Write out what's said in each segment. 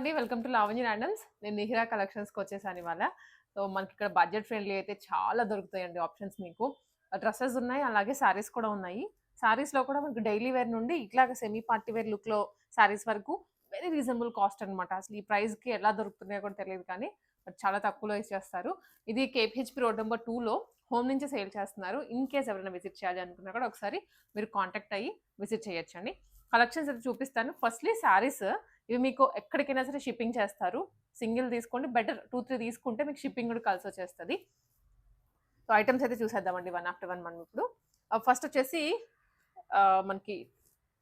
అండి. Welcome to Lavanya randoms. నేను నిహిరా కలెక్షన్స్‌కి వచ్చేసాను ఇవాళ. సో, మనకిక్కడ బడ్జెట్ ఫ్రెండ్లీ అయితే చాలా దొరుకుతాయండి ఆప్షన్స్ మీకు. డ్రెసెస్ ఉన్నాయి. అలాగే శారీస్ కూడా ఉన్నాయి. శారీస్‌లో కూడా మనకు డైలీ వేర్ నుండి ఇట్లాగా సెమీ పార్టీ వేర్ లుక్‌లో శారీస్ వరకు వెరీ రీజనబుల్ కాస్ట్ అనమాట. అసలు ఈ ప్రైస్‌కి ఎలా దొరుకుతున్నాయో కూడా తెలీదు కానీ చాలా తక్కువలో ఇచ్చేస్తారు. ఇది కేపీహెచ్‌పీ రోడ్ నంబర్ 2లో హోమ్ నుంచే సేల్ చేస్తున్నారు. ఇన్ కేస్ ఎవరైనా విజిట్ చేయాలి అనుకున్నా కూడా ఒకసారి మీరు కాంటాక్ట్ అయ్యి విజిట్ చేయొచ్చండి. కలెక్షన్స్ అయితే చూపిస్తాను. ఫస్ట్‌లీ శారీస్ ఇవి మీకు ఎక్కడికైనా సరే షిప్పింగ్ చేస్తారు. సింగిల్ తీసుకోండి బెటర్ 2, 3 తీసుకుంటే మీకు షిప్పింగ్ కూడా కలిసొచ్చేస్తది. సో, ఐటెమ్స్ అయితే చూసేద్దామండి వన్ ఆఫ్టర్ వన్ మనం ఇప్పుడు. ఫస్ట్ వచ్చేసి మనకి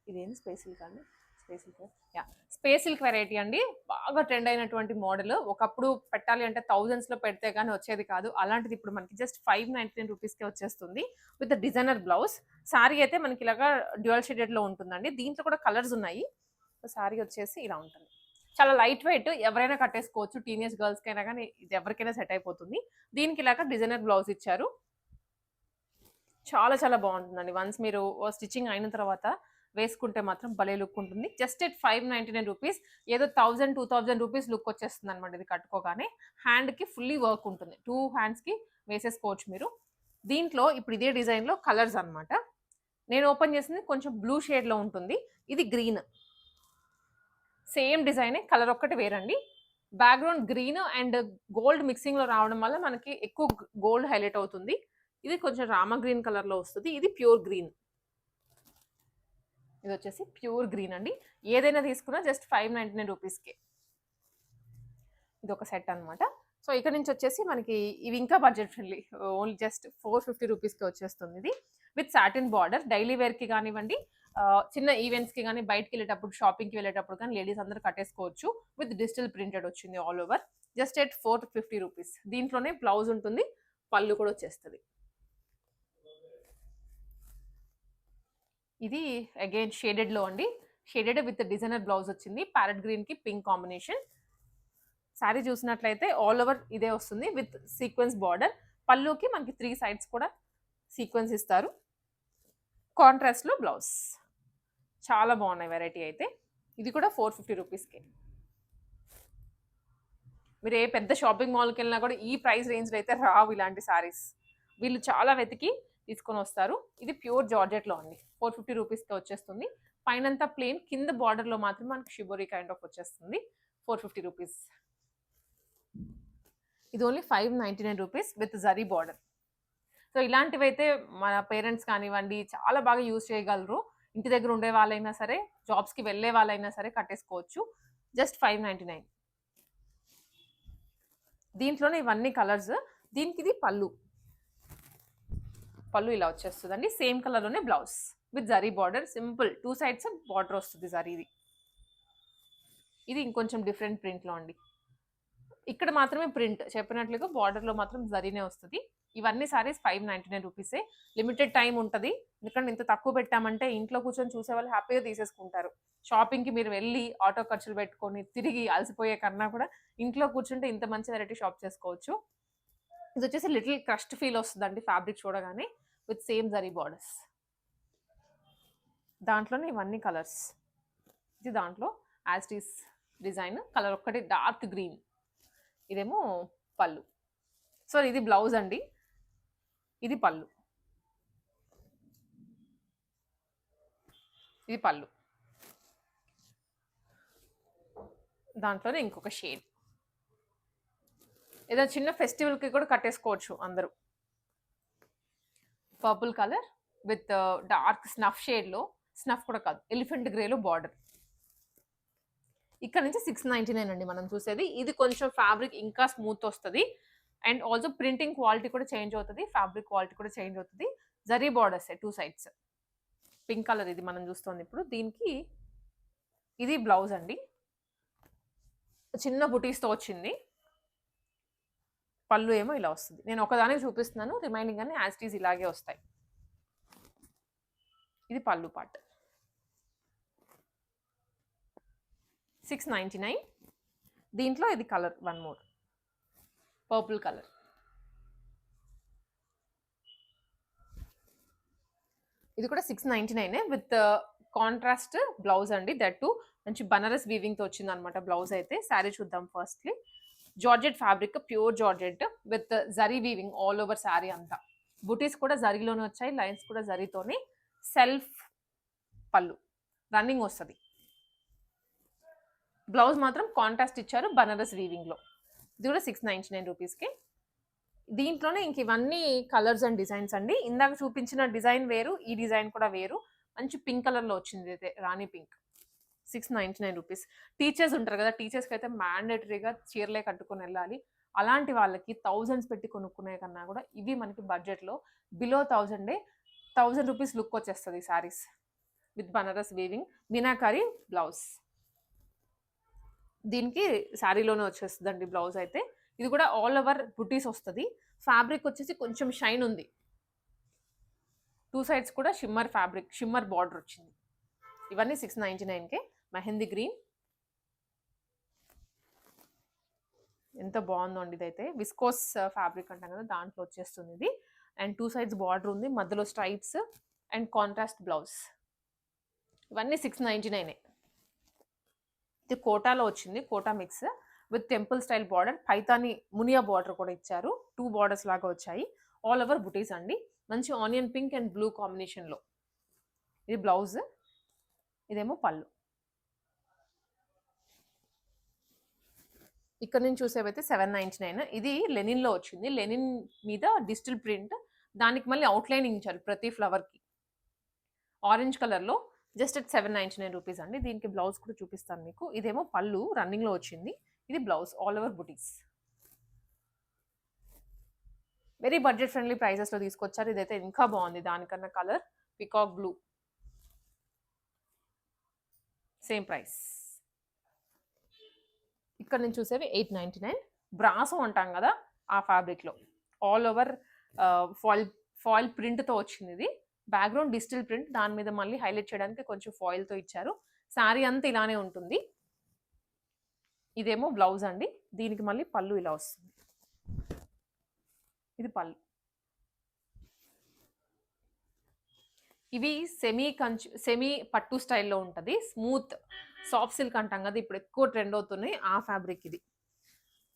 ఇదేంటి స్పేస్ సిల్క్ అండి? Space silk yeah! Space silk variety అండి. బాగా ట్రెండ్ అయినటువంటి మోడల్. ఒకప్పుడు పెట్టాలి అంటే థౌసండ్స్‌లో పెడితే గాని వచ్చేది కాదు. అలాంటిది ఇప్పుడు మనకి జస్ట్ 599 రూపీస్‌కే వచ్చేస్తుంది. With designer blouse. సారీ అయితే మనకి ఇలాగా డ్యూయల్ షేడెడ్‌లో ఉంటుందండి. దీంట్లో కూడా కలర్స్ ఉన్నాయి. సారీ వచ్చేసి ఇలా ఉంటుంది. చాలా లైట్ వెయిట్ ఎవరైనా కట్టేసుకోవచ్చు. టీనేజ్ గర్ల్స్‌కైనా గానీ ఇది ఎవరికైనా సెట్ అయిపోతుంది. దీనికి ఇలాగా డిజైనర్ బ్లౌజ్ ఇచ్చారు. చాలా చాలా బాగుంటుందండి. వన్స్ మీరు స్టిచ్చింగ్ అయిన తర్వాత వేసుకుంటే మాత్రం భలే లుక్ ఉంటుంది. Just at 599 rupees. ఏదో 1000, 2000 రూపీస్ లుక్ వచ్చేస్తుందనమాట ఇది కట్టుకోగానే. హ్యాండ్‌కి ఫుల్లీ వర్క్ ఉంటుంది. 2 హ్యాండ్స్‌కి వేసేసుకోవచ్చు మీరు. దీంట్లో ఇప్పుడు ఇదే డిజైన్‌లో కలర్స్ అనమాట. నేను ఓపెన్ చేసింది కొంచెం బ్లూ షేడ్‌లో ఉంటుంది. ఇది గ్రీన్. సేమ్ డిజైనే కలర్ ఒక్కటి వేరండి. బ్యాక్‌గ్రౌండ్ గ్రీన్ అండ్ గోల్డ్ మిక్సింగ్‌లో రావడం వల్ల మనకి ఎక్కువ గోల్డ్ హైలైట్ అవుతుంది. ఇది కొంచెం రామా గ్రీన్ కలర్‌లో వస్తది. ఇది ప్యూర్ గ్రీన్. ఇదొచ్చేసి ప్యూర్ గ్రీన్ అండి. ఏదైనా తీసుకున్నా జస్ట్ 599 రూపీస్‌కే. ఇదొక సెట్ అనమాట. సో, ఇక్కడ నుంచి వచ్చేసి మనకి ఇవి ఇంకా బడ్జెట్ ఫ్రెండ్లీ. ఓన్లీ జస్ట్ 450 రూపీస్‌కే వచ్చేస్తుంది ఇది. విత్ సాటిన్ బార్డర్ డైలీ వేర్‌కి గానివ్వండి, చిన్న ఈవెంట్స్‌కి గాని, బయటికెళ్ళేటప్పుడు, షాపింగ్‌కి వెళ్ళేటప్పుడు కానీ లేడీస్ అందరూ కట్టేసుకోవచ్చు. విత్ డిజిటల్ ప్రింటెడ్ వచ్చింది all over. Just at 450 rupees. దీంట్లోనే బ్లౌజ్ ఉంటుంది. పళ్ళు కూడా వచ్చేస్తది. ఇది అగైన్ షేడెడ్‌లో అండి. షేడెడ్ విత్ డిజైనర్ బ్లౌజ్ వచ్చింది. ప్యారెట్ గ్రీన్‌కి పింక్ కాంబినేషన్. శారీ చూసినట్లయితే ఆల్ ఓవర్ ఇదే వస్తుంది విత్ సీక్వెన్స్ బార్డర్. పళ్ళుకి మనకి 3 సైడ్స్ కూడా సీక్వెన్స్ ఇస్తారు. కాంట్రాస్ట్‌లో బ్లౌజ్. చాలా బాగున్నాయి వెరైటీ అయితే. ఇది కూడా 450 రూపీస్‌కే. మీరు ఏ పెద్ద షాపింగ్ మాల్‌కెళ్ళినా కూడా ఈ ప్రైస్ రేంజ్‌లో అయితే రావు ఇలాంటి శారీస్. వీళ్ళు చాలా వెతికి తీసుకొనొస్తారు. ఇది ప్యూర్ జార్జెట్‌లో అండి. 450 రూపీస్‌కే వచ్చేస్తుంది. పైనంతా ప్లెయిన్, కింద బార్డర్‌లో మాత్రం మనకి షిబోరి కైండ్ ఆఫ్ వచ్చేస్తుంది. 450 రూపీస్. ఇది only 599 rupees with zari border. So, ఇలాంటివైతే మన పేరెంట్స్ కానివ్వండి చాలా బాగా యూజ్ చేయగలరు. ఇంటి దగ్గర ఉండే వాళ్ళైనా సరే, జాబ్స్‌కి వెళ్ళే వాళ్ళైనా సరే కట్టేసుకోవచ్చు. జస్ట్ 599. దీంట్లోనే ఇవన్నీ కలర్స్. దీనికి ఇది పళ్ళు. పళ్ళు ఇలా వచ్చేస్తదండి. సేమ్ కలర్‌లోనే blouse with zari border. Simple 2 sides border వస్తుంది జరీది. ఇది ఇంకొంచెం డిఫరెంట్ ప్రింట్‌లో అండి. ఇక్కడ మాత్రమే ప్రింట్ చెప్పినట్లుగా బార్డర్‌లో మాత్రం జరీనే వస్తది. ఇవన్నీ సారీస్ 599 రూపీసే. లిమిటెడ్ టైమ్ ఉంటది. ఎందుకంటే ఇంత తక్కువ పెట్టామంటే ఇంట్లో కూర్చొని చూసేవాళ్ళు హ్యాపీగా తీసేసుకుంటారు. షాపింగ్‌కి మీరు వెళ్లి ఆటో ఖర్చులు పెట్టుకొని తిరిగి అలసిపోయే కన్నా కూడా ఇంట్లో కూర్చుంటే ఇంత మంచి వెరైటీ షాప్ చేసుకోవచ్చు. ఇదొచ్చేసి లిటిల్ క్రష్డ్ ఫీల్ వస్తదండి ఫ్యాబ్రిక్ చూడగానే విత్ సేమ్ జరీ బార్డర్స్. దాంట్లోనే ఇవన్నీ కలర్స్. ఇది దాంట్లో as it is design. Colour ఒక్కటి డార్క్ గ్రీన్. ఇదేమో పళ్ళు. సో, ఇది బ్లౌజ్ అండి. ఇది పళ్ళు. ఇది పళ్ళు. దాంట్లోనే ఇంకొక షేడ్. ఏదైనా చిన్న ఫెస్టివల్‌కి కూడా కట్టేసుకోవచ్చు అందరూ. Purple colour with dark snuff షేడ్‌లో, స్నఫ్ కూడా కాదు ఎలిఫెంట్ గ్రేలో బార్డర్. ఇక్కడ నుంచి 699 అండి మనం చూసేది. ఇది కొంచెం ఫ్యాబ్రిక్ ఇంకా స్మూత్ వస్తది. అండ్ ఆల్సో ప్రింటింగ్ క్వాలిటీ కూడా చేంజ్ అవుతది. ఫ్యాబ్రిక్ క్వాలిటీ కూడా చేంజ్ అవుతది. జరీ బార్డర్సే 2 సైడ్స్. పింక్ కలర్ ఇది మనం చూస్తోంది ఇప్పుడు. దీనికి ఇది బ్లౌజ్ అండి. చిన్న బుటీస్‌తో వచ్చింది. పళ్ళు ఏమో ఇలా వస్తుంది. నేను ఒకదానికి చూపిస్తున్నాను. రిమైనింగ్ అన్ని యాజ్ ఇట్ ఈజ్ ఇలాగే వస్తాయి. ఇది పళ్ళు పార్ట్. 699. దీంట్లో ఇది colour one more. Purple colour. ఇది కూడా 699 విత్ కాంట్రాస్ట్ బ్లౌజ్ అండి. దట్ టు మంచి బనారస్ వీవింగ్‌తో వచ్చిందనమాట బ్లౌజ్ అయితే. శారీ చూద్దాం firstly. Georgette fabric, pure georgette with zari weaving all over sari అంతా. బుటీస్ కూడా జరీలోనే వచ్చాయి. లైన్స్ కూడా జరీతోనే. సెల్ఫ్ పళ్ళు రన్నింగ్ వస్తది. బ్లౌజ్ మాత్రం కాంట్రాస్ట్ ఇచ్చారు బనారస్ వీవింగ్‌లో. ఇది కూడా 699 రూపీస్‌కి. దీంట్లోనే ఇంక ఇవన్నీ కలర్స్ అండ్ డిజైన్స్ అండి. ఇందాక చూపించిన డిజైన్ వేరు, ఈ డిజైన్ కూడా వేరు. మంచి పింక్ కలర్‌లో వచ్చింది అయితే రాణి పింక్. 699 రూపీస్. టీచర్స్ ఉంటారు కదా! టీచర్స్‌కైతే మ్యాండేటరీగా చీరలే కట్టుకొని వెళ్ళాలి. అలాంటి వాళ్ళకి థౌసండ్స్ పెట్టి కొనుక్కునే కన్నా కూడా ఇవి మనకి బడ్జెట్‌లో బిలో 1000 రూపీస్ లుక్ వచ్చేస్తది saris. With Banaras weaving, meenakari blouse. దీనికి శారీలోనే వచ్చేస్తదండి బ్లౌజ్ అయితే. ఇది కూడా ఆల్ ఓవర్ బుటీస్ వస్తది. ఫ్యాబ్రిక్ వచ్చేసి కొంచెం షైన్ ఉంది. 2 సైడ్స్ కూడా షిమ్మర్ ఫ్యాబ్రిక్, షిమ్మర్ బార్డర్ వచ్చింది. ఇవన్నీ 699కే. మెహందీ గ్రీన్. ఎంత బాగుందో అండి ఇదైతే. విస్కోస్ ఫ్యాబ్రిక్ అంటాం కదా, దాంట్లో వచ్చేస్తుంది ఇది. అండ్ 2 సైడ్స్ బార్డర్ ఉంది, మధ్యలో స్ట్రైప్స్ అండ్ కాంట్రాస్ట్ బ్లౌజ్. ఇవన్నీ 699. ఇది కోటాలో వచ్చింది, Kota mix with temple style border, Paithani మునియా బార్డర్ కూడా ఇచ్చారు. 2 బార్డర్స్ లాగా వచ్చాయి. ఆల్ ఓవర్ బుటీస్ అండి. మంచి ఆనియన్ పింక్ అండ్ బ్లూ కాంబినేషన్లో. ఇది బ్లౌజ్, ఇదేమో పళ్ళు. ఇక్కడ నుంచి చూసేవైతే 799. ఇది లెనిన్లో వచ్చింది. లెనిన్ మీద డిజిటల్ ప్రింట్, దానికి మళ్ళీ అవుట్లైనింగ్ ఇచ్చారు ప్రతి ఫ్లవర్కి. ఆరెంజ్ కలర్లో జస్ట్ అట్ 799 రూపీస్ అండి. దీనికి బ్లౌజ్ కూడా చూపిస్తాను మీకు. ఇదేమో పళ్ళు రన్నింగ్లో వచ్చింది. ఇది బ్లౌజ్ ఆల్ ఓవర్ బుటీస్. వెరీ బడ్జెట్ ఫ్రెండ్లీ ప్రైజెస్లో తీసుకొచ్చారు. ఇదైతే ఇంకా బాగుంది దానికన్నా. Colour peacock blue, same price. ఇక్కడ నుంచి చూసేవి 899. బ్రాసో అంటాం కదా ఆ ఫ్యాబ్రిక్లో ఆల్ ఓవర్ ఫాయిల్ ప్రింట్తో వచ్చింది ఇది. బ్యాక్గ్రౌండ్ డిజిటల్ ప్రింట్, దాని మీద మళ్ళీ హైలైట్ చేయడానికి కొంచెం ఫాయిల్తో ఇచ్చారు. శారీ అంతా ఇలానే ఉంటుంది. ఇదేమో బ్లౌజ్ అండి. దీనికి మళ్ళీ పళ్ళు ఇలా వస్తుంది. ఇది పళ్ళు. ఇవి సెమీ పట్టు స్టైల్లో ఉంటుంది. స్మూత్ సాఫ్ట్ సిల్క్ అంటాం కదా, ఇప్పుడు ఎక్కువ ట్రెండ్ అవుతున్నాయి ఆ ఫ్యాబ్రిక్ ఇది.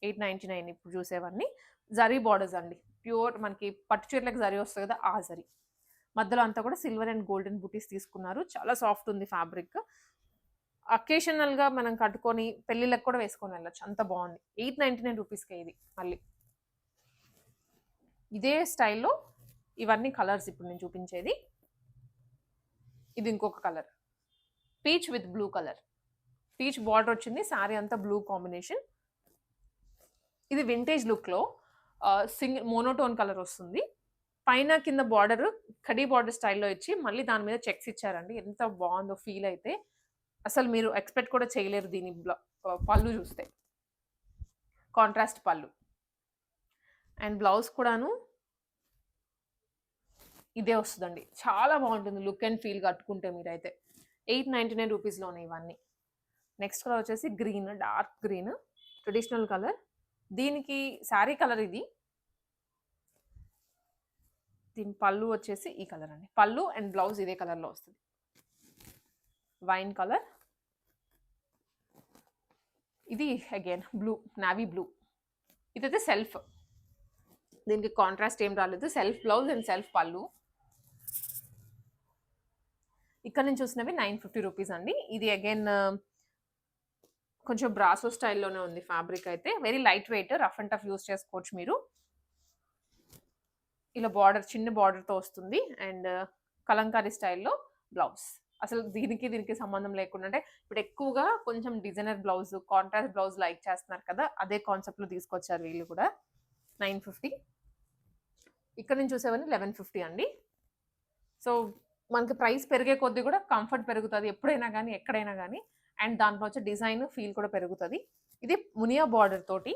899 ఇప్పుడు చూసేవన్నీ. జరీ బార్డర్స్ అండి, ప్యూర్ మనకి పట్టు చీరలకు జరీ వస్తుంది కదా, ఆ జరీ. మధ్యలో అంతా కూడా సిల్వర్ అండ్ గోల్డెన్ బుటీస్ తీసుకున్నారు. చాలా సాఫ్ట్ ఉంది ఫ్యాబ్రిక్. అకేషనల్గా మనం కట్టుకొని పెళ్ళిళ్ళకి కూడా వేసుకొని వెళ్ళచ్చు, అంత బాగుంది. 899 రూపీస్కే ఇది. మళ్ళీ ఇదే స్టైల్లో ఇవన్నీ కలర్స్ ఇప్పుడు నేను చూపించేది. ఇది ఇంకొక colour, peach with blue colour. Peach border వచ్చింది, శారీ అంతా బ్లూ కాంబినేషన్. ఇది వింటేజ్ లుక్లో సింగిల్ మోనోటోన్ కలర్ వస్తుంది. పైన కింద బార్డర్ కడీ బార్డర్ స్టైల్లో ఇచ్చి మళ్ళీ దాని మీద చెక్స్ ఇచ్చారండి. ఎంత బాగుందో ఫీల్ అయితే. అసలు మీరు ఎక్స్పెక్ట్ కూడా చేయలేరు దీని పళ్ళు చూస్తే. కాంట్రాస్ట్ పళ్ళు అండ్ బ్లౌజ్ కూడాను ఇదే వస్తుందండి. చాలా బాగుంటుంది లుక్ అండ్ ఫీల్ కట్టుకుంటే మీరైతే. 899 రూపీస్లోనే ఇవన్నీ. నెక్స్ట్ కలర్ వచ్చేసి green, dark green, traditional colour. దీనికి శారీ కలర్ ఇది. దీని పళ్ళు వచ్చేసి ఈ కలర్ అండి. పళ్ళు అండ్ బ్లౌజ్ ఇదే కలర్లో వస్తుంది. Wine colour. ఇది అగైన్ బ్లూ, నావీ బ్లూ. ఇదైతే సెల్ఫ్, దీనికి కాంట్రాస్ట్ ఏం రాలేదు. సెల్ఫ్ బ్లౌజ్ అండ్ సెల్ఫ్ పళ్ళు. ఇక్కడ నుంచి చూసినవి 950 రూపీస్ అండి. ఇది అగైన్ కొంచెం బ్రాసో స్టైల్లోనే ఉంది ఫ్యాబ్రిక్ అయితే. Very light weight, rough and tough use చేసుకోవచ్చు మీరు. ఇలా బార్డర్ చిన్న బార్డర్తో వస్తుంది అండ్ కలంకారీ స్టైల్లో బ్లౌజ్. అసలు దీనికి సంబంధం లేకుండా, అంటే ఇప్పుడు ఎక్కువగా కొంచెం designer blouse, contrast blouse like చేస్తున్నారు కదా, అదే కాన్సెప్ట్లో తీసుకొచ్చారు వీళ్ళు కూడా. 950. ఇక్కడ నుంచి చూసేవన్నీ 1150 అండి. సో మనకి ప్రైస్ పెరిగే కొద్దీ కూడా కంఫర్ట్ పెరుగుతుంది ఎప్పుడైనా కానీ, ఎక్కడైనా కానీ. అండ్ దాంట్లో వచ్చే డిజైన్ ఫీల్ కూడా పెరుగుతుంది. ఇది మునియా బార్డర్ తోటి,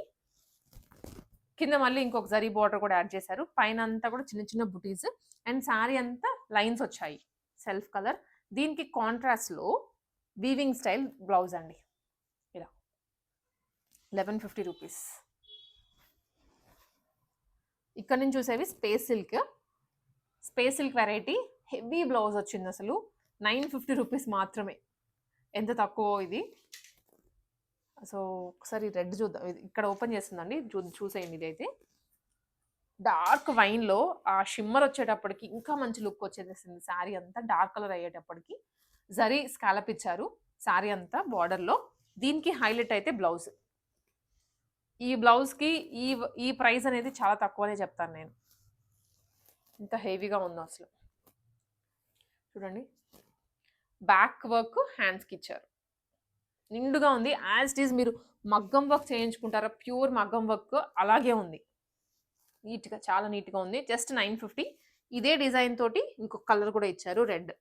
కింద మళ్ళీ ఇంకొక జరీ బార్డర్ కూడా యాడ్ చేశారు. పైన అంతా కూడా చిన్న చిన్న బుటీస్ అండ్ శారీ అంతా లైన్స్ వచ్చాయి. Self colour. దీనికి కాంట్రాస్ట్లో వీవింగ్ స్టైల్ బ్లౌజ్ అండి. ఇలా 1150 రూపీస్. ఇక్కడ నుంచి చూసేవి స్పేస్ సిల్క్ వెరైటీ. హెవీ బ్లౌజ్ వచ్చింది అసలు. ₹950 మాత్రమే. ఎంత తక్కువ ఇది. సో, ఒకసారి రెడ్ చూద్దాం. ఇది ఇక్కడ ఓపెన్ చేస్తుందండి. చూసేయండి ఇదైతే. డార్క్ వైన్‌లో ఆ షిమ్మర్ వచ్చేటప్పటికి ఇంకా మంచి లుక్ వచ్చేసేసింది. శారీ అంతా డార్క్ కలర్ అయ్యేటప్పటికి. జరీ స్కాలప్ ఇచ్చారు శారీ అంతా బార్డర్‌లో. దీనికి హైలైట్ అయితే బ్లౌజ్. ఈ బ్లౌజ్‌కి ఈ ప్రైస్ అనేది చాలా తక్కువనే చెప్తాను నేను. ఇంత హెవీగా ఉందో అసలు. చూడండి. బ్యాక్ వర్క్ హ్యాండ్స్‌కి ఇచ్చారు. నిండుగా ఉంది. యాజ్ ఇట్ ఈజ్ మీరు మగ్గం వర్క్ చేయించుకుంటారా, ప్యూర్ మగ్గం వర్క్ అలాగే ఉంది. నీట్‌గా చాలా నీట్‌గా ఉంది. జస్ట్ 950. ఇదే డిజైన్ తోటి ఇంకొక కలర్ కూడా ఇచ్చారు రెడ్.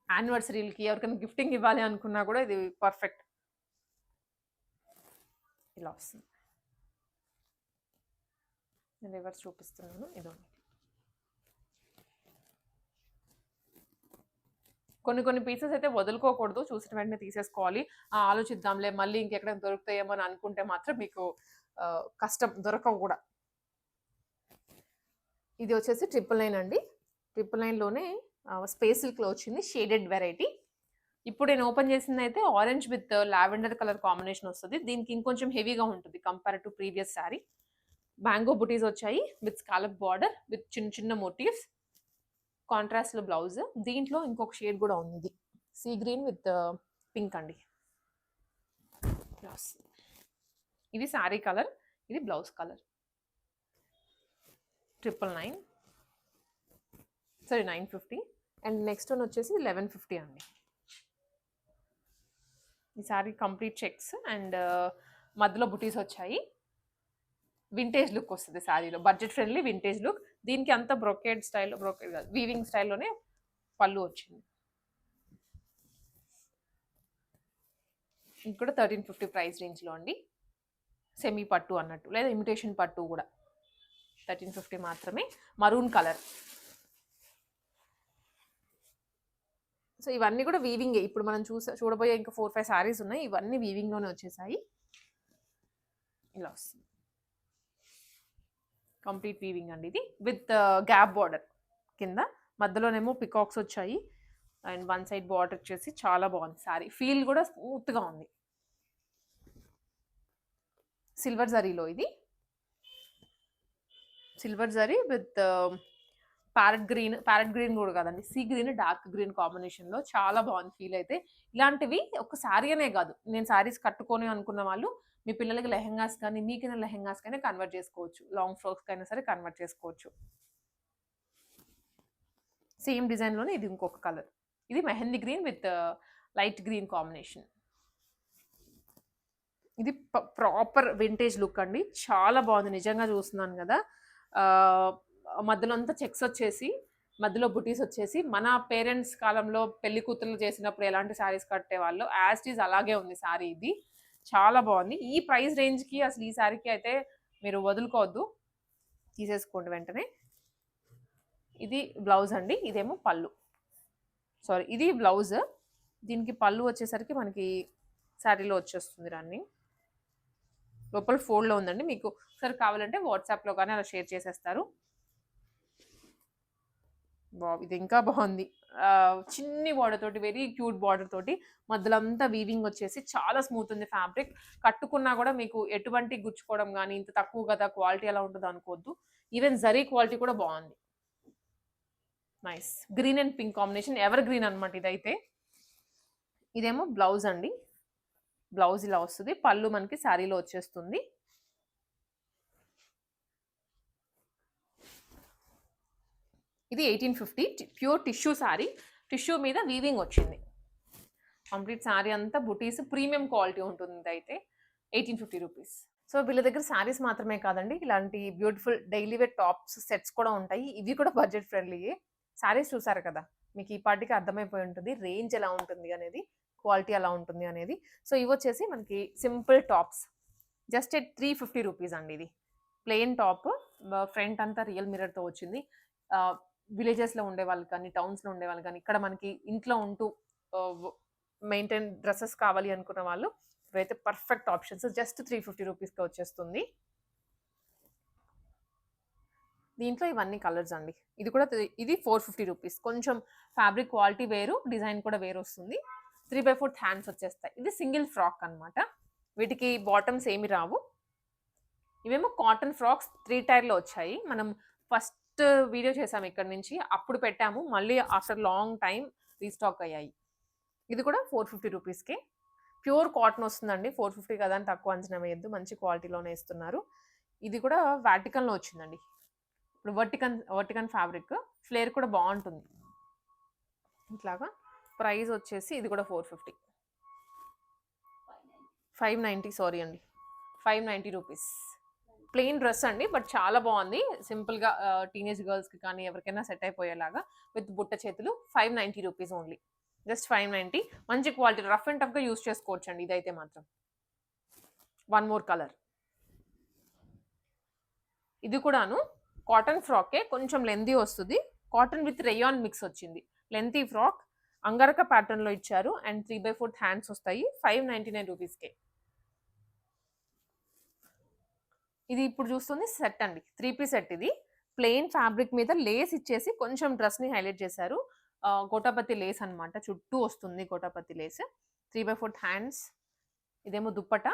యానివర్సరీలకి ఎవరికైనా గిఫ్టింగ్ ఇవ్వాలి అనుకున్నా కూడా ఇది పర్ఫెక్ట్. ఇలా వస్తుంది. నేను రివర్స్ చూపిస్తున్నాను. ఇదండి. కొన్ని పీసెస్ అయితే వదులుకోకూడదు. చూసిన వెంటనే తీసేసుకోవాలి. ఆలోచిద్దాంలే మళ్ళీ ఇంకెక్కడైనా దొరుకుతాయేమో అని అనుకుంటే మాత్రం మీకు కష్టం, దొరకవు కూడా. ఇది వచ్చేసి 999 అండి. 999లోనే స్పేస్ సిల్క్‌లో వచ్చింది. Shaded variety. ఇప్పుడు నేను ఓపెన్ చేసింది అయితే orange with lavender colour combination వస్తది. దీనికి ఇంకొంచెం హెవీగా ఉంటుంది compare to previous sorry. Mango బుటీస్ వచ్చాయి విత్ స్కాలప్ బార్డర్ విత్ చిన్న మోటివ్స్. కాంట్రాస్ట్‌లో బ్లౌజ్. దీంట్లో ఇంకొక షేడ్ కూడా ఉంది. సీ గ్రీన్ విత్ పింక్ అండి. ఇది సారీ కలర్, ఇది blouse colour. 999 sorry 950. And next one వచ్చేసి 1150 అండి. ఈ సారీ కంప్లీట్ చెక్స్ అండ్ మధ్యలో బుటీస్ వచ్చాయి. వింటేజ్ లుక్ వస్తుంది శారీలో. Budget friendly vintage look. దీనికి అంతా బ్రొకేడ్ స్టైల్లో, బ్రొకేడ్ కాదు వీవింగ్ స్టైల్లోనే పళ్ళు వచ్చింది. ఇది కూడా 1350 ప్రైస్ రేంజ్లో అండి. సెమీ పట్టు అన్నట్టు, లేదా ఇమిటేషన్ పట్టు కూడా 1350 మాత్రమే. Maroon colour. సో ఇవన్నీ కూడా వీవింగే. ఇప్పుడు మనం చూడబోయే ఇంకా 4-5 శారీస్ ఉన్నాయి. ఇవన్నీ వీవింగ్లోనే వచ్చేసాయి. ఇలా వస్తుంది. కంప్లీట్ వీవింగ్ అండి ఇది విత్ గ్యాప్ బార్డర్. కింద మధ్యలోనేమో పికాక్స్ వచ్చాయి అండ్ వన్ సైడ్ బార్డర్ వచ్చేసి చాలా బాగుంది శారీ. ఫీల్ కూడా స్మూత్గా ఉంది. సిల్వర్ జరీలో ఇది. Silver zari with parrot green కూడా కాదండి, సీ గ్రీన్ డార్క్ గ్రీన్ కాంబినేషన్లో చాలా బాగుంది ఫీల్ అయితే. ఇలాంటివి ఒక శారీ అనే కాదు, నేను శారీస్ కట్టుకొని అనుకున్న వాళ్ళు మీ పిల్లలకి లెహెంగాస్ కానీ మీకైనా లెహెంగాస్ కానీ కన్వర్ట్ చేసుకోవచ్చు. లాంగ్ ఫ్రాక్స్ అయినా సరే కన్వర్ట్ చేసుకోవచ్చు. సేమ్ డిజైన్లోనే ఇది ఇంకొక కలర్. ఇది mehndi green with light green combination. ఇది ప్రాపర్ వింటేజ్ లుక్ అండి. చాలా బాగుంది నిజంగా. చూస్తున్నాను కదా, మధ్యలో అంతా చెక్స్ వచ్చేసి మధ్యలో బుటీస్ వచ్చేసి మన పేరెంట్స్ కాలంలో పెళ్లి కూతుర్లు చేసినప్పుడు ఎలాంటి శారీస్ కట్టేవాళ్ళు యాజ్ ఇట్ ఈజ్ అలాగే ఉంది శారీ. ఇది చాలా బాగుంది. ఈ ప్రైస్ రేంజ్కి అసలు ఈ శారీకి అయితే మీరు వదులుకోవద్దు, తీసేసుకోండి వెంటనే. ఇది బ్లౌజ్ అండి. ఇదేమో పళ్ళు. సారీ, ఇది బ్లౌజ్. దీనికి పళ్ళు వచ్చేసరికి మనకి శారీలో వచ్చేస్తుంది రన్నింగ్. లోపల ఫోల్డ్లో ఉందండి. మీకు ఒకసారి కావాలంటే వాట్సాప్లో కానీ అలా షేర్ చేసేస్తారు. ఇది ఇంకా బాగుంది. చిన్ని బార్డర్ తోటి, వెరీ క్యూట్ బార్డర్ తోటి మధ్యలో అంతా వీవింగ్ వచ్చేసి చాలా స్మూత్ ఉంది ఫ్యాబ్రిక్. కట్టుకున్నా కూడా మీకు ఎటువంటి గుచ్చుకోవడం కానీ, ఇంత తక్కువ కదా క్వాలిటీ ఎలా ఉంటుందో అనుకోవద్దు. ఈవెన్ జరీ క్వాలిటీ కూడా బాగుంది. Nice. Green and pink combination, ever green అనమాట ఇదైతే. ఇదేమో బ్లౌజ్ అండి. బ్లౌజ్ ఇలా వస్తుంది. పళ్ళు మనకి శారీలో వచ్చేస్తుంది. ఇది 1850 ప్యూర్ టిష్యూ శారీ. టిష్యూ మీద వీవింగ్ వచ్చింది. కంప్లీట్ శారీ అంతా బుటీస్, ప్రీమియం క్వాలిటీ ఉంటుంది ఇదైతే. 1850 రూపీస్. సో వీళ్ళ దగ్గర శారీస్ మాత్రమే కాదండి, ఇలాంటి beautiful daily wear tops sets కూడా ఉంటాయి. ఇవి కూడా బడ్జెట్ ఫ్రెండ్లీయే. శారీస్ చూసారు కదా, మీకు ఈ పార్టీకి అర్థమైపోయి ఉంటుంది రేంజ్ ఎలా ఉంటుంది అనేది, క్వాలిటీ ఎలా ఉంటుంది అనేది. సో ఇవి వచ్చేసి మనకి సింపుల్ టాప్స్ జస్ట్ 350 రూపీస్ అండి. ఇది ప్లెయిన్ టాప్, ఫ్రంట్ అంతా రియల్ మిర్రర్తో వచ్చింది. విలేజెస్లో ఉండే వాళ్ళు కానీ, టౌన్స్లో ఉండే వాళ్ళు కానీ, ఇక్కడ మనకి ఇంట్లో ఉంటూ మెయింటైన్ డ్రెస్సెస్ కావాలి అనుకున్న వాళ్ళు ఇవైతే పర్ఫెక్ట్ ఆప్షన్స్. జస్ట్ 350 రూపీస్కి వచ్చేస్తుంది. దీంట్లో ఇవన్నీ కలర్స్ అండి. ఇది కూడా ఇది 450 రూపీస్. కొంచెం ఫ్యాబ్రిక్ క్వాలిటీ వేరు, డిజైన్ కూడా వేరు వస్తుంది. 3/4 హ్యాండ్స్ వచ్చేస్తాయి. ఇది సింగిల్ ఫ్రాక్ అన్నమాట. వీటికి బాటమ్స్ ఏమి రావు. ఇవేమో కాటన్ ఫ్రాక్స్ 3 టైర్‌లో వచ్చాయి. మనం ఫస్ట్ వీడియో చేసాము ఇక్కడి నుంచి. అప్పుడు పెట్టాము. మళ్ళీ ఆఫ్టర్ లాంగ్ టైమ్ రీస్టాక్ అయ్యాయి. ఇది కూడా 450 రూపీస్‌కే. ప్యూర్ కాటన్ వస్తుందండి. 450 కదా అని తక్కువ అంచనా వేయొద్దు. మంచి క్వాలిటీలోనే ఇస్తున్నారు. ఇది కూడా వాటికన్‌లో వచ్చిందండి. ఇప్పుడు వర్టికన్ ఫ్యాబ్రిక్ ఫ్లేర్ కూడా బాగుంటుంది. ఇట్లాగా ప్రైస్ వచ్చేసి ఇది కూడా 450, 590 సారీ అండి, 590 రూపీస్. ప్లెయిన్ డ్రెస్ అండి, బట్ చాలా బాగుంది. సింపుల్గా టీనేజ్ గర్ల్స్కి కానీ ఎవరికైనా సెట్ అయిపోయేలాగా విత్ బుట్ట చేతులు. 590 రూపీస్ ఓన్లీ, జస్ట్ 590. మంచి క్వాలిటీ, రఫ్ అండ్ టఫ్గా యూస్ చేసుకోవచ్చు అండి ఇదైతే మాత్రం. One more colour. ఇది కూడాను కాటన్ ఫ్రాకే, కొంచెం లెంతీ వస్తుంది. కాటన్ విత్ రేయాన్ మిక్స్ వచ్చింది. లెంతీ ఫ్రాక్ అంగరక ప్యాటర్న్లో ఇచ్చారు అండ్ 3/4 హ్యాండ్స్ వస్తాయి. 599 రూపీస్కే. ఇది ఇప్పుడు చూస్తుంది సెట్ అండి, 3 పీస్ సెట్. ఇది ప్లెయిన్ ఫ్యాబ్రిక్ మీద లేస్ ఇచ్చేసి కొంచెం డ్రెస్ని హైలైట్ చేశారు. గోటాపత్తి లేస్ అనమాట, చుట్టూ వస్తుంది గోటాపత్తి లేస్. 3/4 హ్యాండ్స్. ఇదేమో దుప్పటా.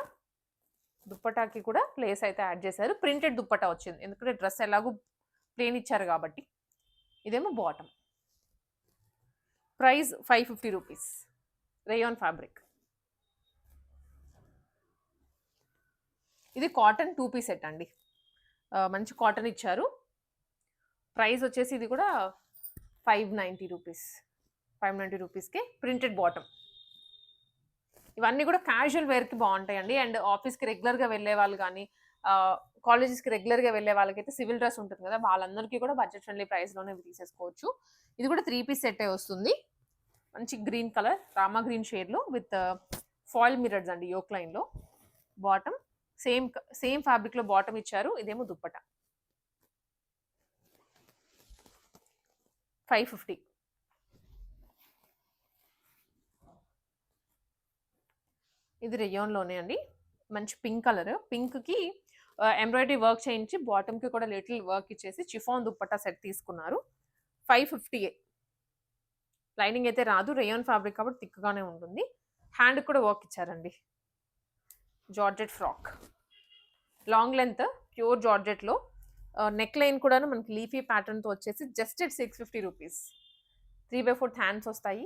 దుప్పటాకి కూడా లేస్ అయితే యాడ్ చేశారు. ప్రింటెడ్ దుప్పటా వచ్చింది, ఎందుకంటే డ్రెస్ ఎలాగూ ప్లెయిన్ ఇచ్చారు కాబట్టి. ఇదేమో bottom. Price 550 rupees. Rayon fabric. ఇది కాటన్ 2 పీస్ సెట్ అండి. మంచి కాటన్ ఇచ్చారు. ప్రైస్ వచ్చేసి ఇది కూడా 590 రూపీస్. 590 రూపీస్కే ప్రింటెడ్ బాటమ్. ఇవన్నీ కూడా క్యాజువల్ వేర్కి బాగుంటాయండి. అండ్ ఆఫీస్కి రెగ్యులర్గా వెళ్ళే వాళ్ళు కానీ, కాలేజెస్కి రెగ్యులర్గా వెళ్ళే వాళ్ళకైతే సివిల్ డ్రెస్ ఉంటుంది కదా, వాళ్ళందరికీ కూడా బడ్జెట్ ఫ్రెండ్లీ ప్రైస్లోనే తీసేసుకోవచ్చు. ఇది కూడా 3 పీస్ సెట్టే వస్తుంది. మంచి గ్రీన్ కలర్, రామా గ్రీన్ షేడ్లో విత్ ఫాయిల్ మిరర్స్ అండి యోక్ లైన్లో. బాటమ్ సేమ్ ఫ్యాబ్రిక్లో బాటమ్ ఇచ్చారు. ఇదేమో దుప్పట. 550. ఇది రేయాన్లోనే అండి. మంచి పింక్ కలర్. పింక్కి ఎంబ్రాయిడరీ వర్క్ చేయించి బాటమ్కి కూడా లిటిల్ వర్క్ ఇచ్చేసి చిఫాన్ దుప్పట్టా సెట్ తీసుకున్నారు. 550. లైనింగ్ అయితే రాదు, రేయాన్ ఫ్యాబ్రిక్ కాబట్టి థిక్గానే ఉంటుంది. హ్యాండ్ కూడా వర్క్ ఇచ్చారండి. Georgette frock, long length, pure జార్జెట్లో. నెక్ లైన్ కూడా మనకి లీఫీ ప్యాటర్న్తో వచ్చేసి జస్ట్ 650 రూపీస్. 3/4 హ్యాండ్స్ వస్తాయి.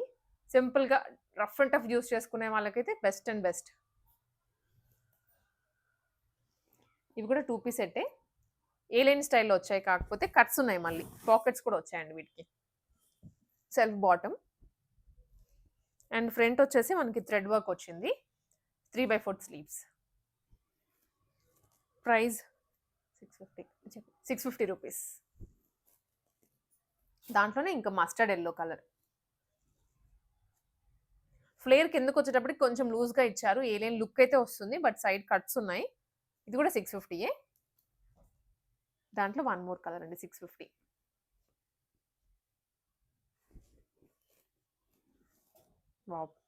సింపుల్గా రఫ్ అండ్ టఫ్ యూస్ చేసుకునే వాళ్ళకైతే బెస్ట్ అండ్ బెస్ట్. ఇవి కూడా 2 పీస్ సెట్టే. ఏలైన్ స్టైల్లో వచ్చాయి, కాకపోతే కట్స్ ఉన్నాయి, మళ్ళీ పాకెట్స్ కూడా వచ్చాయండి వీటికి. సెల్ఫ్ బాటమ్ అండ్ ఫ్రంట్ వచ్చేసి మనకి థ్రెడ్ వర్క్ వచ్చింది. 3/4 స్లీవ్స్. Price 650 rupees. దాంట్లోనే ఇంకా మస్టర్డ్ ఎల్లో కలర్. ఫ్లేర్ కిందకు వచ్చేటప్పటికి కొంచెం లూజ్గా ఇచ్చారు. ఏలైన్ లుక్ అయితే వస్తుంది, బట్ సైడ్ కట్స్ ఉన్నాయి. ఇది కూడా 650. దాంట్లో వన్ మోర్ కలర్ అండి, 650.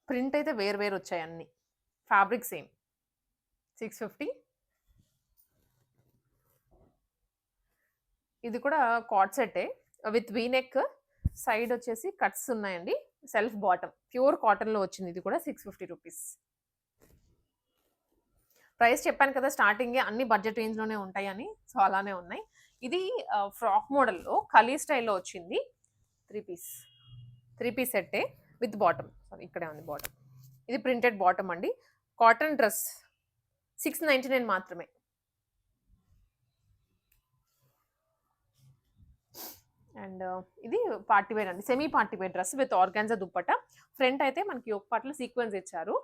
ప్రింట్ అయితే వేరు వచ్చాయి అన్ని. Fabric same. 650. ఇది కూడా కార్డ్ సెట్టే విత్ వీనెక్. సైడ్ వచ్చేసి కట్స్ ఉన్నాయండి. సెల్ఫ్ బాటమ్, ప్యూర్ కాటన్లో వచ్చింది. ఇది కూడా 650 రూపీస్. ప్రైస్ చెప్పాను కదా స్టార్టింగే, అన్ని బడ్జెట్ రేంజ్లోనే ఉంటాయని. సో అలానే ఉన్నాయి. ఇది ఫ్రాక్ మోడల్లో కలీ స్టైల్లో వచ్చింది. 3 పీస్ సెట్టే విత్ బాటమ్. సారీ, ఇక్కడే ఉంది బాటమ్. ఇది ప్రింటెడ్ బాటమ్ అండి. కాటన్ డ్రెస్ 699 మాత్రమే. అండ్ ఇది పార్టీ వేర్ అండి, semi party wear dress with organza dupatta. Front అయితే మనకి ఒక పార్ట్లో సీక్వెన్స్ ఇచ్చారు,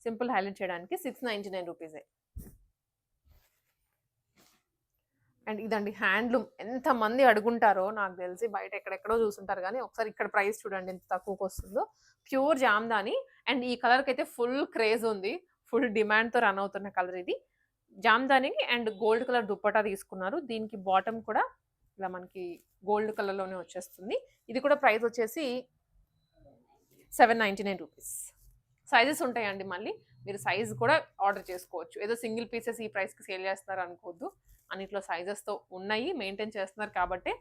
సింపుల్ హైలైట్ చేయడానికి. 699 రూపీసే. అండ్ ఇదండి హ్యాండ్లూమ్. ఎంతమంది అడుగుంటారో నాకు తెలిసి, బయట ఎక్కడెక్కడో చూసుంటారు కానీ ఒకసారి ఇక్కడ ప్రైస్ చూడండి ఎంత తక్కువకి వస్తుందో. ప్యూర్ జామ్దాని. అండ్ ఈ కలర్కి అయితే ఫుల్ క్రేజ్ ఉంది, ఫుల్ డిమాండ్తో రన్ అవుతున్న కలర్ ఇది. జామ్దానికి అండ్ గోల్డ్ కలర్ దుప్పటా తీసుకున్నారు. దీనికి బాటమ్ కూడా ఇలా మనకి గోల్డ్ కలర్లోనే వచ్చేస్తుంది. ఇది కూడా ప్రైస్ వచ్చేసి 799 రూపీస్. సైజెస్ ఉంటాయండి, మళ్ళీ మీరు సైజ్ కూడా ఆర్డర్ చేసుకోవచ్చు. ఏదో సింగిల్ పీసెస్ ఈ ప్రైస్కి సేల్ చేస్తున్నారు అనుకోవద్దు, అన్నిట్లో సైజెస్తో ఉన్నాయి, మెయింటైన్ చేస్తున్నారు కాబట్టి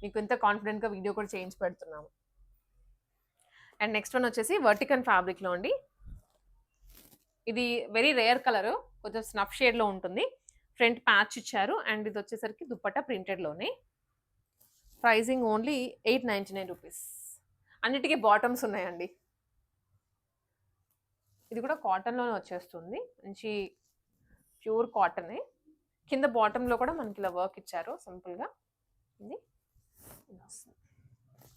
మీకు ఇంత కాన్ఫిడెంట్గా వీడియో కూడా చేయించి పెడుతున్నాము. అండ్ నెక్స్ట్ వన్ వచ్చేసి వర్టికన్ ఫ్యాబ్రిక్లో అండి. ఇది వెరీ రేర్ కలర్, కొంచెం స్నఫ్ షేడ్లో ఉంటుంది. ఫ్రంట్ ప్యాచ్ ఇచ్చారు అండ్ ఇది వచ్చేసరికి దుప్పట్టా ప్రింటెడ్లోనే. Pricing only 899 rupees. అన్నిటికీ బాటమ్స్ ఉన్నాయండి. ఇది కూడా కాటన్లోనే వచ్చేస్తుంది, మంచి ప్యూర్ కాటనే. కింద బాటంలో కూడా మనకి ఇలా వర్క్ ఇచ్చారు సింపుల్గా. ఇది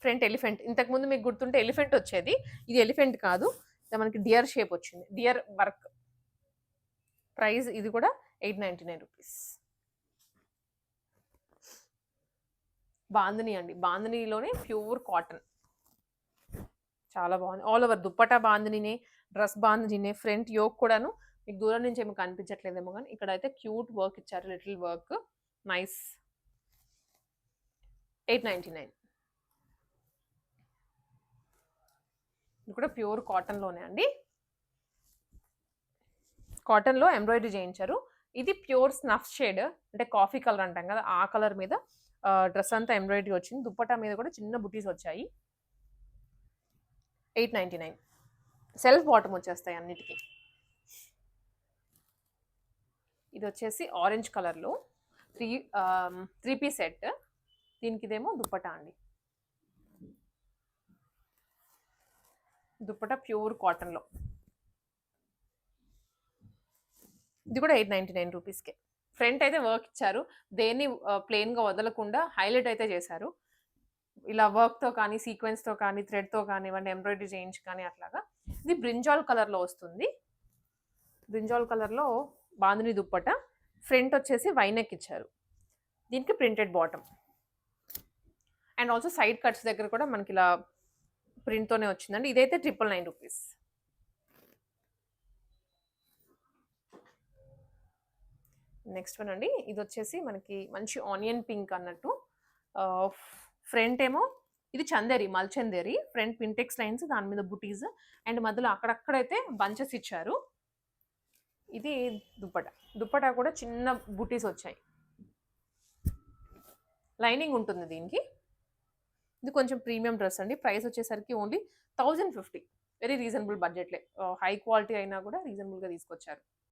ఫ్రంట్ ఎలిఫెంట్, ఇంతకుముందు మీకు గుర్తుంటే ఎలిఫెంట్ వచ్చేది, ఇది ఎలిఫెంట్ కాదు, ఇది మనకి డియర్ షేప్ వచ్చింది, డియర్ వర్క్. ప్రైస్ ఇది కూడా 899 రూపీస్. బాందిని అండి, బాందినిలోనే ప్యూర్ కాటన్, చాలా బాగుంది. ఆల్ ఓవర్ దుప్పటా బాందినినే, డ్రెస్ బాందినినే. ఫ్రంట్ యోక్ కూడాను మీకు దూరం నుంచి ఏమో కనిపించట్లేదేమో కానీ ఇక్కడ అయితే క్యూట్ వర్క్ ఇచ్చారు, లిటిల్ వర్క్, నైస్. 899. ఇది కూడా ప్యూర్ కాటన్లోనే అండి, కాటన్లో ఎంబ్రాయిడరీ చేయించారు. ఇది ప్యూర్ స్నఫ్ షేడ్, అంటే కాఫీ కలర్ అంటాం కదా, ఆ కలర్ మీద డ్రెస్ అంతా ఎంబ్రాయిడరీ వచ్చింది. దుప్పటా మీద కూడా చిన్న బుటీస్ వచ్చాయి. 899. సెల్ఫ్ బాటమ్ వచ్చేస్తాయి అన్నిటికీ. ఇది వచ్చేసి ఆరెంజ్ కలర్లో 3 పీస్ సెట్. దీనికి ఇదేమో దుప్పటా అండి, దుప్పటా ప్యూర్ కాటన్లో. ఇది కూడా 899 రూపీస్కే. ఫ్రంట్ అయితే వర్క్ ఇచ్చారు, దేన్ని ప్లెయిన్గా వదలకుండా హైలైట్ అయితే చేశారు. ఇలా వర్క్తో కానీ, సీక్వెన్స్తో కానీ, థ్రెడ్తో కానివ్వండి, ఎంబ్రాయిడరీ చేయించి కానీ అట్లాగా. ఇది బ్రింజాల్ కలర్లో వస్తుంది, బ్రింజాల్ కలర్లో బాందిని దుప్పట. ఫ్రంట్ వచ్చేసి వైనెక్ ఇచ్చారు, దీనికి printed bottom. And also side cuts దగ్గర కూడా మనకి ఇలా ప్రింట్తోనే వచ్చిందండి. ఇదైతే 999 రూపీస్. నెక్స్ట్ వన్ అండి, ఇది వచ్చేసి మనకి మంచి ఆనియన్ పింక్ అన్నట్టు. ఫ్రంట్ ఏమో ఇది చందేరి, మల్చందేరి. ఫ్రంట్ పింటెక్స్ లైన్స్, దాని మీద బుటీస్ అండ్ మధ్యలో అక్కడక్కడైతే బంచెస్ ఇచ్చారు. ఇది దుప్పటా, దుప్పటా కూడా చిన్న బుటీస్ వచ్చాయి, లైనింగ్ ఉంటుంది దీనికి. ఇది కొంచెం ప్రీమియం డ్రెస్ అండి. ప్రైస్ వచ్చేసరికి ఓన్లీ 1050. వెరీ రీజనబుల్ బడ్జెట్లే, హై క్వాలిటీ అయినా కూడా రీజనబుల్గా తీసుకొచ్చారు.